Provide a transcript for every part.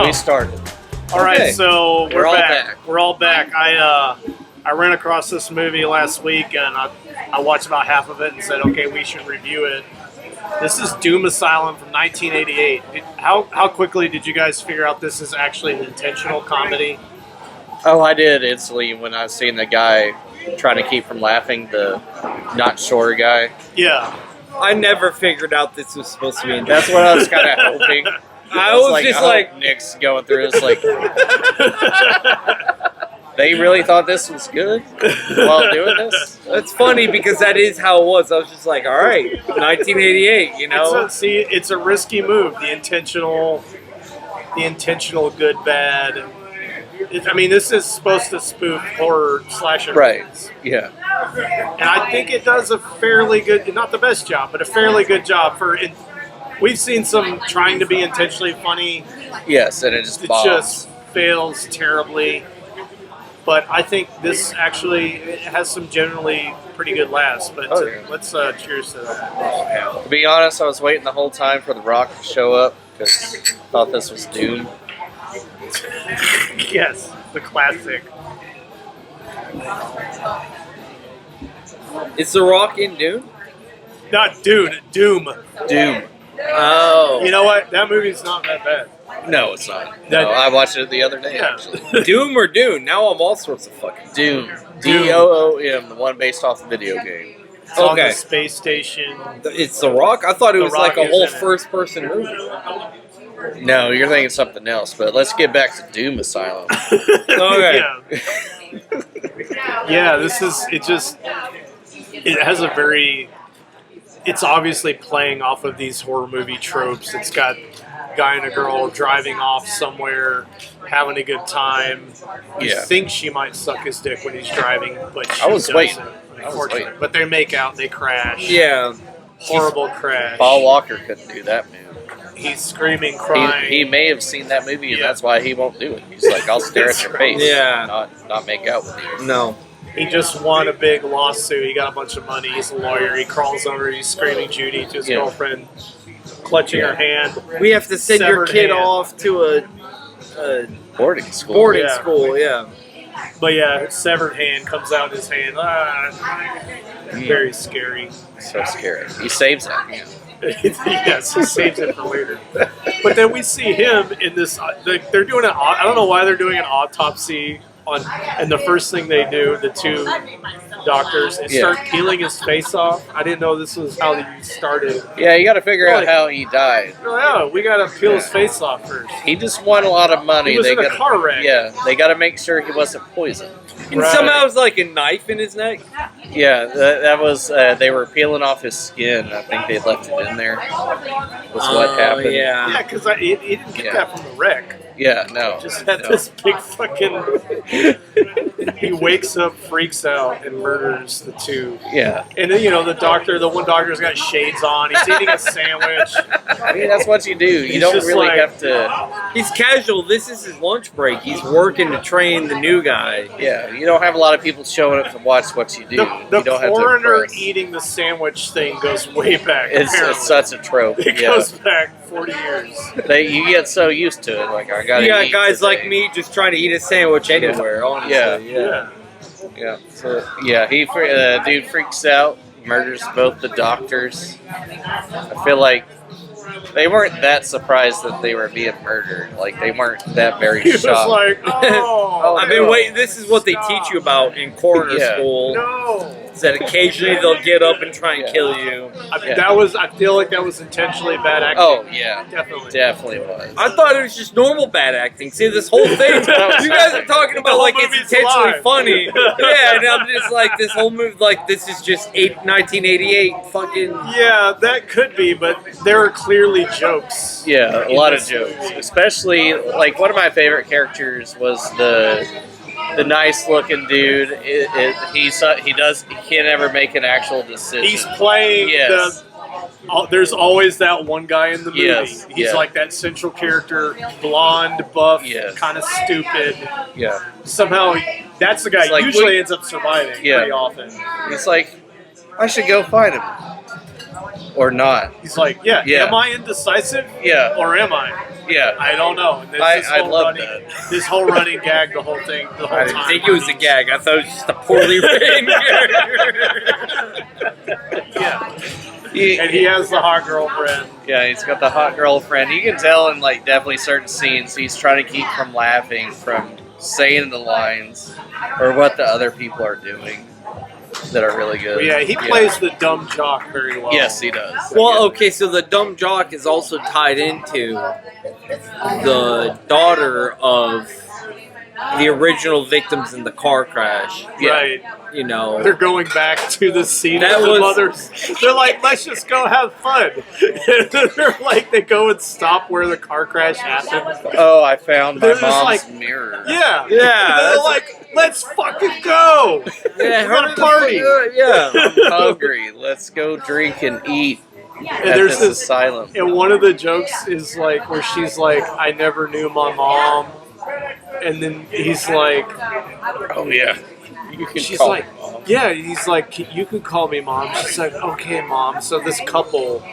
We started. All right, so we're all back. We're all back. I ran across this movie last week, and I watched about half of it and said, okay, we should review it. This is Doom Asylum from 1988. How quickly did you guys figure out this is actually an intentional comedy? Oh, I did instantly when I seen the guy trying to keep from laughing, the not sure guy. Yeah. I never figured out this was supposed to be intentional. That's what I was kind of hoping. I was just like Nick's going through this like they really thought this was good while doing this. That's funny because that is how it was. I was just like, all right, 1988, you know. It's a risky move. The intentional good bad. This is supposed to spoof horror slasher Right. movies. Yeah. And I think it does a fairly good, not the best job, but a fairly good job for it. We've seen some trying to be intentionally funny. Yes, and it just bombs. Just fails terribly. But I think this actually has some generally pretty good laughs. But let's cheers to that. To be honest, I was waiting the whole time for The Rock to show up because I thought this was Doom. Yes, the classic. Is The Rock in Doom? Not Dune, Doom. Doom. Oh. You know what? That movie's not that bad. No, it's not. No, I watched it the other day, actually. Doom or Dune? Now I'm all sorts of fucking... Doom. D-O-O-M, the one based off the video game. It's on the space station. It's The Rock? I thought it was like a whole first-person movie. No, you're thinking something else, but let's get back to Doom Asylum. Okay. Yeah, it has a very... It's obviously playing off of these horror movie tropes. It's got a guy and a girl driving off somewhere, having a good time. You think she might suck his dick when he's driving, but she doesn't. Unfortunately. But they make out, they crash. Yeah. Horrible crash. Paul Walker couldn't do that move. He's screaming, crying. He may have seen that movie, and that's why he won't do it. He's like, I'll stare at your face. Yeah. Not make out with you. No. He just won a big lawsuit. He got a bunch of money. He's a lawyer. He crawls over. He's screaming Judy to his girlfriend, clutching her hand. We have to send your kid off to a boarding school. Boarding school, yeah. But yeah, severed hand comes out in his hand. Very scary. So scary. He saves that hand. Yes, he saves it for later. But then we see him in this. They're doing I don't know why they're doing an autopsy on, and the first thing they do, the two doctors, is start peeling his face off. I didn't know this was how you started. Yeah, you got to figure out how he died. Oh, we got to peel his face off first. He just won a lot of money. He was in a car wreck. Yeah, they got to make sure he wasn't poisoned. And somehow it was like a knife in his neck. Yeah, that was. They were peeling off his skin. I think they left it in there. Was what happened. Yeah, because he didn't get that from the wreck. Yeah, no. Just had this big fucking... He wakes up, freaks out, and murders the two. Yeah. And then, the one doctor's got shades on. He's eating a sandwich. I mean, that's what you do. You don't really have to... He's casual. This is his lunch break. He's working to train the new guy. Yeah, you don't have a lot of people showing up to watch what you do. The don't coroner have to eating the sandwich thing goes way back. It's such a trope. It goes back 40 years. You get so used to it. Like, I gotta eat guys today. Like me just trying to eat a sandwich anywhere, honestly. Yeah. So, he dude freaks out, murders both the doctors. I feel like they weren't that surprised that they were being murdered. Like, they weren't that very shocked. He was like, oh. I've been waiting. This is what they teach you about in coroner school. No. Is that occasionally they'll get up and try and kill you. I feel like that was intentionally bad acting. Oh, yeah. Definitely was. I thought it was just normal bad acting. See, this whole thing, you guys are talking about like it's intentionally funny. Yeah, and I'm just like, this whole movie, like, this is just 1988 fucking... Yeah, that could be, but there are clearly jokes. Yeah, a lot of jokes. Especially, like, one of my favorite characters was the nice looking dude. He can't ever make an actual decision. He's playing there's always that one guy in the movie. He's like that central character, blonde, buff, kind of stupid. Yeah. Somehow that's the guy like, usually ends up surviving pretty often. He's like, I should go fight him. Or not. He's like, am I indecisive? Yeah. Or am I? Yeah. I don't know. And I love that. This whole running gag, the whole thing, the whole I time. didn't think it was a gag. I thought it was just a poorly written character. Yeah. And he has the hot girlfriend. Yeah, he's got the hot girlfriend. You can tell in like definitely certain scenes he's trying to keep from laughing, from saying the lines, or what the other people are doing that are really good. But yeah, he plays the dumb jock very well. Yes, he does. Well, okay, so the dumb jock is also tied into the daughter of the original victims in the car crash. Right. You know, They're going back to the scene That of the was- mothers. They're like, let's just go have fun. They're like, they go and stop where the car crash happened. Oh, I found my They're just mom's like- mirror. Yeah. Yeah, They're that's- like, let's fucking go. yeah, We're gonna party. Yeah. I'm hungry. Let's go drink and eat And at there's this this, asylum. and one of the jokes is like, where she's like, I never knew my mom. And then he's like, Oh yeah, you can she's call like, me mom. yeah, he's like, you can call me mom. She's like, okay, mom. So this couple,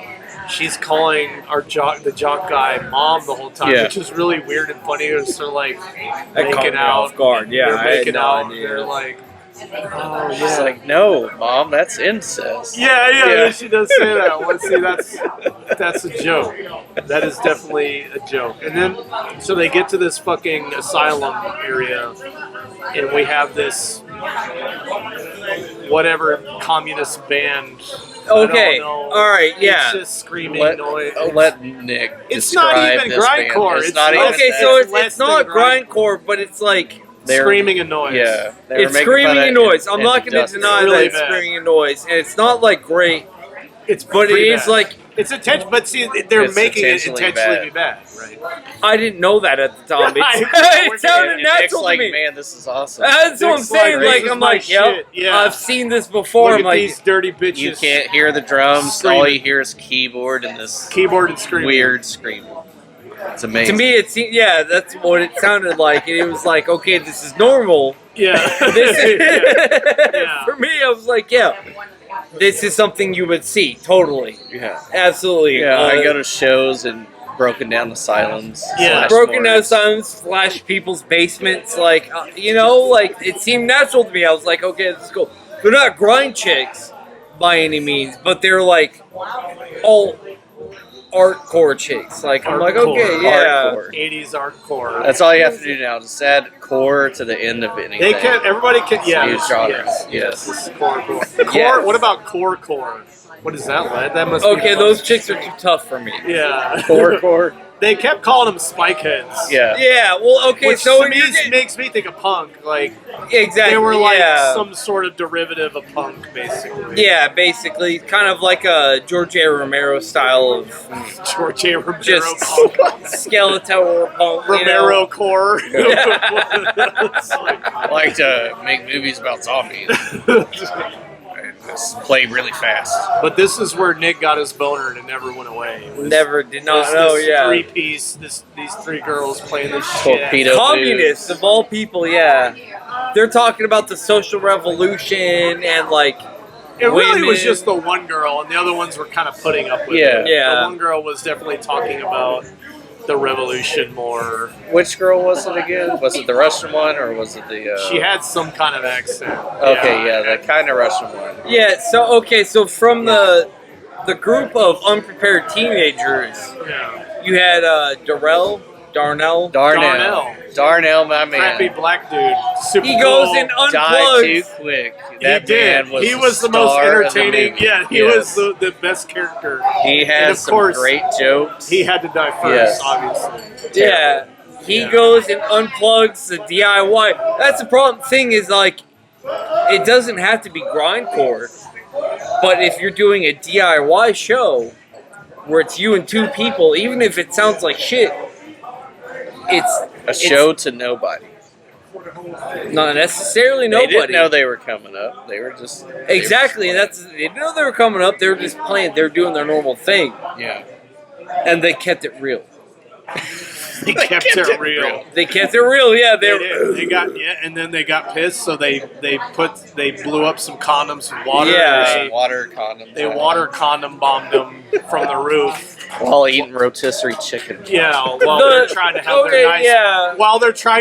she's calling the jock guy mom the whole time, Yeah. which is really weird and funny. It's they're like That caught making me out, off guard. Yeah, they're I had making no out. idea. They're like, oh She's yeah, like, no, mom, that's incest. yeah. She does say that. Well, see, that's a joke. That is definitely a joke. And then, so they get to this fucking asylum area, and we have this whatever communist band. Okay, I don't know. all right, yeah. It's just screaming Let, noise. let Nick. It's not describe even this band. grindcore. It's It's not even. Okay, that. so less it's not than grind- grindcore, but it's like They're- screaming and noise. Yeah, they were it's making screaming fun and of noise. I'm not going to Industrial. deny Really that it's bad. screaming and noise, and it's not like great, It's but it pretty is bad. like It's intentional, but see, they're It's making it intentionally intentionally be bad, right? I didn't know that at the time. I know, It sounded And Nick's natural like, to me. man, this is awesome. That's what I'm Nick's saying. like, Like, this is I'm my like, yep, shit. Yeah. I've seen this before. Look I'm at like, these dirty bitches. You can't hear the drums. Screaming. All you hear is keyboard and this keyboard and screaming. weird screaming. It's to amazing. me, it seemed, yeah, that's what it sounded like. And it was like, okay, this is normal. Yeah. This is, Yeah. For me, I was like, yeah, this is something you would see, totally. yeah, Absolutely. yeah. I go to shows and broken down asylums. Yeah. slash broken down morgues. silence, flash people's basements, like you know, like it seemed natural to me. I was like, okay, this is cool. They're not grind chicks by any means, but they're like all artcore chicks. Like I'm like, Hardcore. okay, yeah. Hardcore. 80s artcore. That's all you have to do now. Just add core to the end of anything. They can. Everybody can. Yeah. Huge genre. Yes. Yes. This is core. Core. Yes. What about core? What is that, lad? That must. be Okay, fun. those chicks are too tough for me. Yeah. Core. They kept calling them spikeheads. Yeah. Yeah, well, okay, Which so to me you get, makes me think of punk. Like exactly, they were like yeah. some sort of derivative of punk, basically. Yeah, basically, kind of like a George A. Romero style of George A. Romero. just punk. skeletal punk. you know? Romero core. I like to make movies about zombies. And just play really fast. But this is where Nick got his boner and it never went away. It was- Never did not this- know. this Yeah, three-piece. These three girls playing this shit. Torpedo. communists dudes. of all people. Yeah, they're talking about the social revolution and like It really was women. just the one girl, and the other ones were kind of putting up with Yeah. it. Yeah. The one girl was definitely talking about the revolution more. Which girl was it again? Was it the Russian one or was it the? She had some kind of accent. Okay, yeah, the kind of Russian one. yeah. So okay, so from the group of unprepared teenagers, Yeah. you had Darnell. Darnell, my man. Crappy black dude. Super He goes cool. and Died too unplugs. quick. He That did. man was He was the most star of the entertaining. movie. Yeah, he Yes. was the best character. He And has of some course, great jokes. He had to die first, Yes. obviously. Yeah, he Yeah. goes and unplugs the DIY. That's the problem. Thing is, like, it doesn't have to be grindcore, but if you're doing a DIY show where it's you and two people, even if it sounds like shit, it's a show to nobody. not necessarily They nobody. didn't know they were coming up. They were just Exactly. That's they didn't know they were coming up. They were just playing. They were doing their normal thing, Yeah. and they kept it real. They kept it real. They kept it real, yeah. They did. They got and then they got pissed, so they blew up some condoms with water. Yeah. Water condoms. They water condom bombed them from the roof while eating rotisserie chicken. Yeah, while they're trying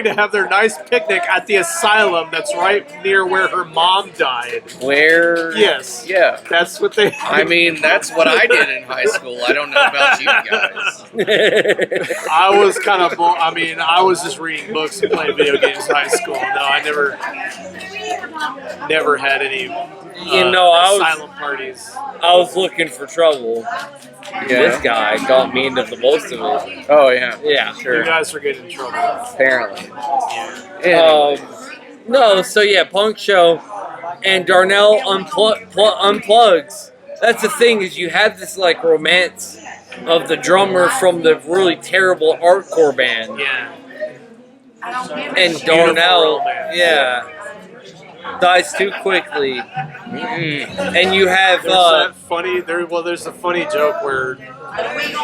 to have their nice picnic at the asylum that's right near where her mom died. Where? Yes. Yeah. That's what they. I mean, that's what I did in high school. I don't know about you guys. I was kind of. I was just reading books and playing video games in high school. No, I never had any. Asylum parties. I was looking for trouble. Yeah. This guy got me into the most of it. Oh yeah. Yeah. Sure. You guys were getting in trouble. Apparently. Yeah. No, so yeah, punk show, and Darnell unplugs. That's the thing, is you have this like romance of the drummer from the really terrible hardcore band. Yeah. And Darnell, dies too quickly. And you have there's a funny joke where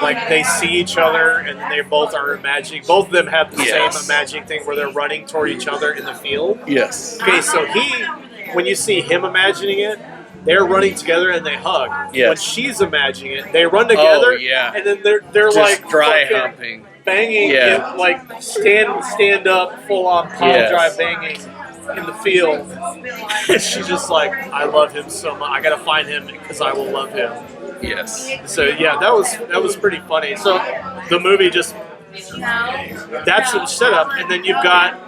like they see each other and they both are imagining, both of them have the same imagining thing where they're running toward each other in the field. Yes. Okay, so when you see him imagining it, they're running together and they hug. Yes. When she's imagining it, they run together. Oh, yeah. And then they're Just like dry fucking humping. banging, Yeah. like stand up, full on pile drive banging in the field. And she's just like, I love him so much. I gotta find him because I will love him. Yes. So yeah, that was pretty funny. So the movie that's the setup, and then you've got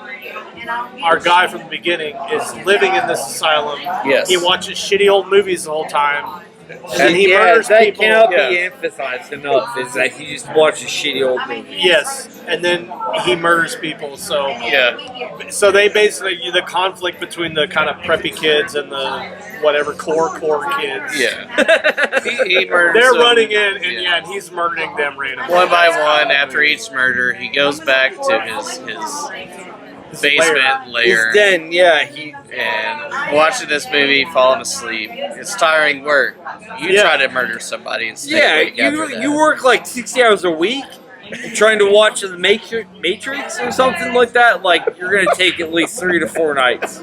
our guy from the beginning is living in this asylum. Yes. He watches shitty old movies the whole time. And then he yeah, murders that people. cannot be emphasized enough. Is that he just watches shitty old movies. Yes, and then he murders people. So so they basically the conflict between the kind of preppy kids and the whatever core kids. Yeah, he murders. They're them. running in, and he's murdering them randomly. One by one. After each murder, he goes back to his basement lair. His den, and watching this movie, falling asleep. It's tiring work. You try to murder somebody and stay awake after that. you work like 60 hours a week trying to watch the Matrix or something like that. Like, you're gonna take at least 3 to 4 nights.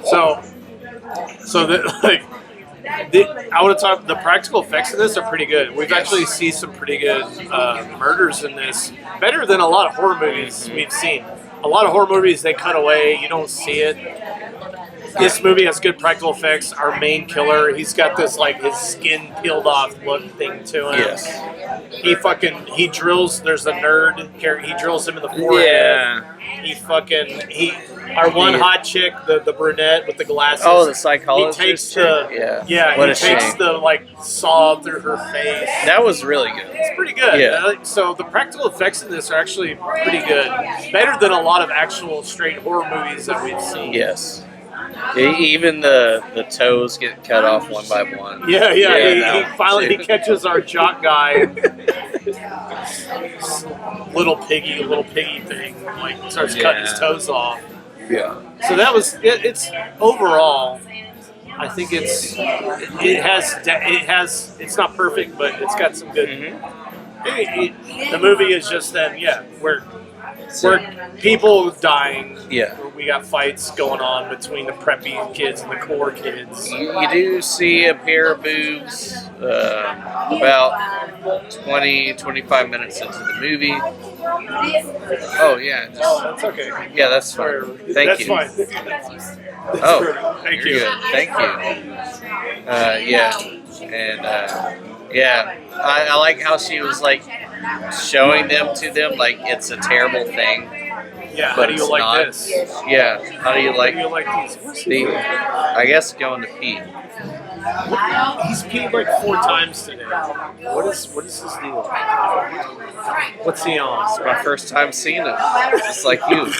So I want to talk. The practical effects of this are pretty good. We've actually seen some pretty good murders in this, better than a lot of horror movies we've seen. A lot of horror movies they cut away, you don't see it. This movie has good practical effects. Our main killer, he's got this like his skin peeled off look thing to him. Yes. He drills. There's a nerd character. He drills him in the forehead. Yeah. Our one hot chick, the brunette with the glasses. Oh, the psychologist. He takes What he a takes shame. the like saw through her face. That was really good. It's pretty good. Yeah. So the practical effects in this are actually pretty good. Better than a lot of actual straight horror movies that we've seen. Yes. Even the toes get cut off one by one. Yeah. He finally too. catches our jock guy. little piggy thing. Like starts cutting his toes off. Yeah. So that was it's overall. I think it's not perfect, but it's got some good. The movie is just then, we're people dying. Yeah. We got fights going on between the preppy kids and the core kids. You do see a pair of boobs about 20-25 minutes into the movie. Oh, yeah. That's okay. Yeah, that's fine. Thank you. That's fine. Thank you. Good. Thank you. I like how she was like showing them to them like it's a terrible thing. Yeah, but how do you it's like not. this? Yeah, how do you like these? I guess going to pee. He's peed like 4 times today. What is his deal? What's he on? It's my first time seeing him, just like you.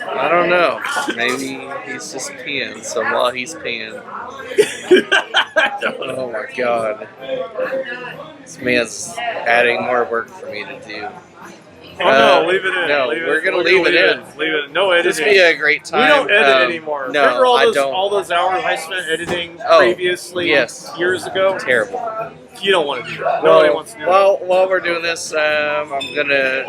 I don't know. Maybe he's just peeing. So while he's peeing, oh my god, this man's adding more work for me to do. no, leave it in. No, leave we're it, gonna leave it in. Leave it in. No editing. This be a great time. We don't edit anymore. No, Remember I don't. all those hours I spent editing Oh, previously yes. years ago? Terrible. You don't want to do that. Nobody wants to do that. While we're doing this, I'm gonna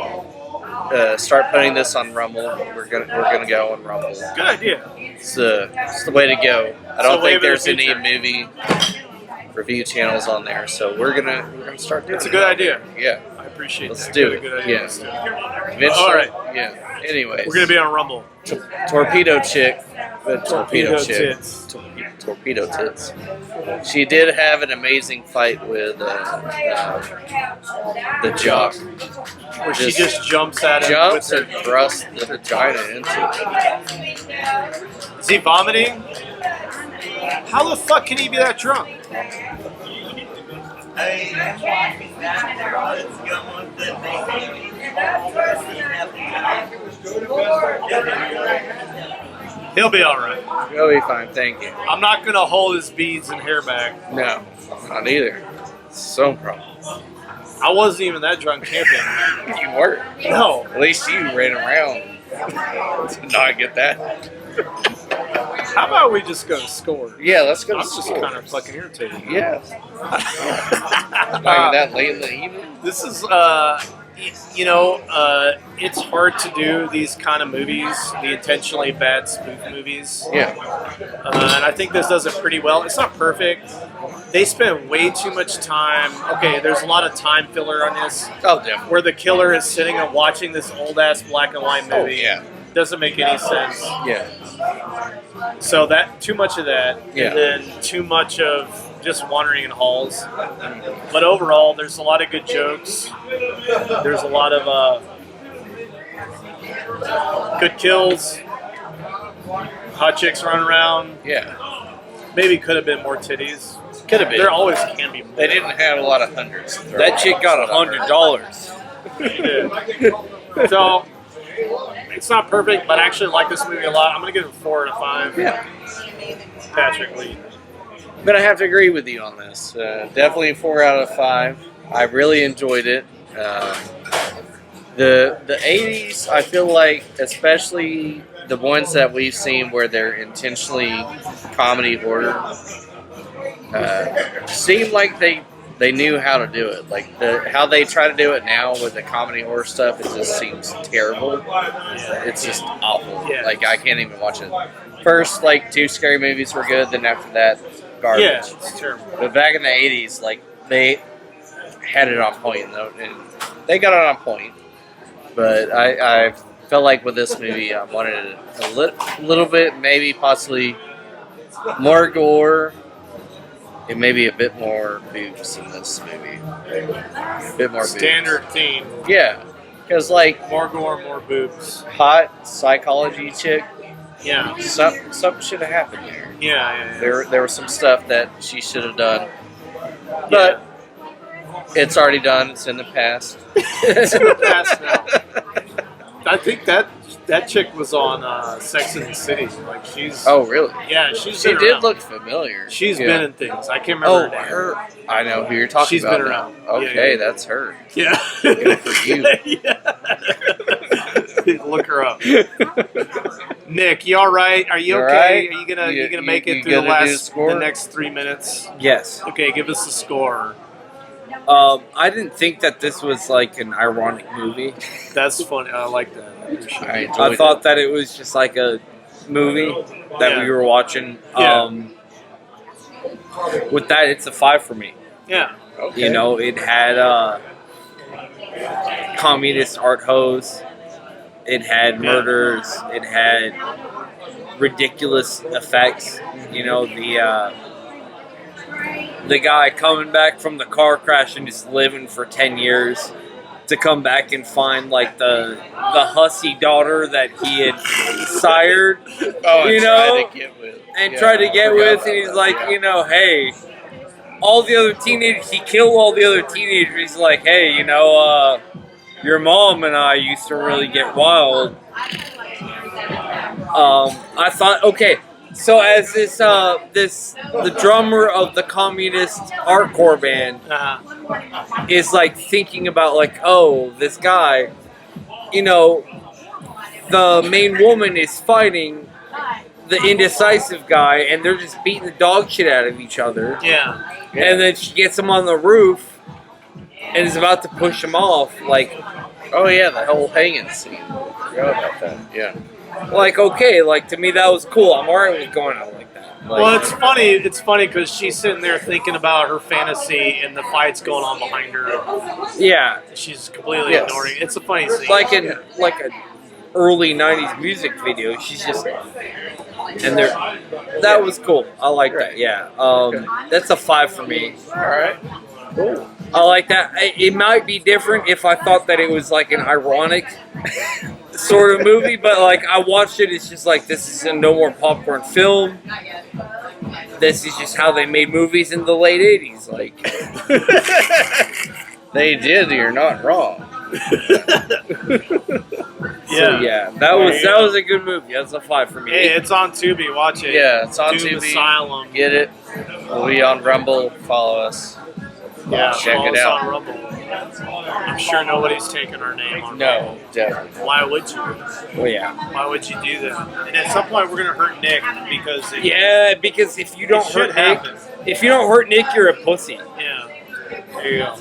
start putting this on Rumble. We're gonna go on Rumble. Good idea. It's the way to go. I don't think there's any future. movie review channels on there, so we're gonna start doing. It's a good idea. Yeah, I appreciate let's that. do Good it. idea. Yeah. Let's do it. Eventually, All right. Yeah. Anyways, We're gonna be on Rumble. Torpedo Chick, the Torpedo Chick, Tits. Torpedo Tits. She did have an amazing fight with the jock. Where she just jumps at him. Jumps and thrusts the vagina into it. Is he vomiting? How the fuck can he be that drunk? He'll be all right. He'll be fine, thank you. I'm not gonna hold his beads and hair back. No, not either. So problem. I wasn't even that drunk camping. You were. No. At least you ran around to not get that. How about we just go to score? Yeah, let's go to I'm just school. kind of fucking irritated. Yeah. Not even that late in the evening. This is, it's hard to do these kind of movies, the intentionally bad spoof movies. Yeah. And I think this does it pretty well. It's not perfect. They spend way too much time. Okay, there's a lot of time filler on this, Oh, definitely. where the killer is sitting and watching this old ass black and white Oh, movie. yeah. Doesn't make any sense. Yeah. So that too much of that, Yeah. and then too much of just wandering in halls. But overall, there's a lot of good jokes. There's a lot of good kills. Hot chicks running around. Yeah. Maybe could have been more titties. Could have been. There always can be more. They didn't have a lot of hundreds. That chick got $100. So it's not perfect, but I actually like this movie a lot. I'm gonna give it 4 out of 5. Yeah. Patrick Lee. I'm gonna have to agree with you on this. Definitely 4 out of 5. I really enjoyed it. The 80s, I feel like, especially the ones that we've seen where they're intentionally comedy horror, seem like they knew how to do it. Like how they try to do it now with the comedy horror stuff, it just seems terrible. It's just awful. Yeah. Like I can't even watch it. First, like 2 scary movies were good. Then after that, garbage. Yeah, it's terrible. But back in the 80s, like they had it on point though, and they got it on point. But I felt like with this movie, I wanted it a little bit, maybe possibly more gore. It may be a bit more boobs in this movie. A bit more Standard boobs. theme. Yeah, because like More gore, more boobs. hot psychology chick, Yeah. something should have happened there. Yeah. There was some stuff that she should have done, but it's already done. It's in the past. It's in the past now. I think that chick was on Sex and the City. Like she's. Oh, really? Yeah, she's. She been did around. look familiar. She's Yeah. been in things. I can't remember her name. her. I know who you're talking She's about. been now. around. Okay, Yeah. that's her. Yeah. Good for you. Yeah. Look her up. Nick, you all right? Are you You okay? all right? Are you gonna You make it you through the gonna do last score? the next 3 minutes? Yes. Okay, give us the score. I didn't think that this was like an ironic movie. That's funny. I like that. I appreciate it. I I enjoyed thought that it was just like a movie that Yeah. we were watching. Yeah. With that, it's a 5 for me. Yeah. it. Okay. You know, it had communist art hose. It had murders. It had ridiculous effects. You know, the guy coming back from the car crash and just living for 10 years to come back and find like the hussy daughter that he had sired Oh, you and know, tried to get with. and Yeah, tried to I get forgot with, about and he's that. like, Yeah. you know, hey, all the other teenagers, he killed all the other teenagers. He's like, hey, you know, your mom and I used to really get wild. I thought, okay, so as the drummer of the communist hardcore band Uh-huh. is like thinking about like, oh, this guy, you know, the main woman is fighting the indecisive guy, and they're just beating the dog shit out of each other. Yeah. And then she gets him on the roof and is about to push him off. Like, Oh yeah, the whole hanging scene. I forgot about that. Yeah. okay, like to me that was cool. I'm alright with going out like that. Like, Well, it's funny. It's funny because she's sitting there thinking about her fantasy, and the fight's going on behind her. yeah, She's completely Yes. ignoring it. It's a funny scene. like an early '90s music video. She's just and there. That was cool. I like that. Yeah, that's a 5 for me. All right. Cool. I like that. It might be different if I thought that it was like an ironic sort of movie, but like I watched it, it's just like this is a no more popcorn film. This is just how they made movies in the late '80s. Like They did. You're not wrong. so yeah, that was a good movie. That's a 5 for me. Hey, it's on Tubi. Watch it. Yeah, it's on Doom Tubi. Asylum. Get it. We'll be on Rumble. Follow us. Yeah, Check follow it us out. on Rumble. I'm sure nobody's taking our name on No, Rumble. definitely. Why would you? Well, yeah. Why would you do that? And at some point, we're gonna hurt Nick because Yeah, because if you don't should hurt Nick, happen. if you don't hurt Nick, you're a pussy. Yeah. There you go.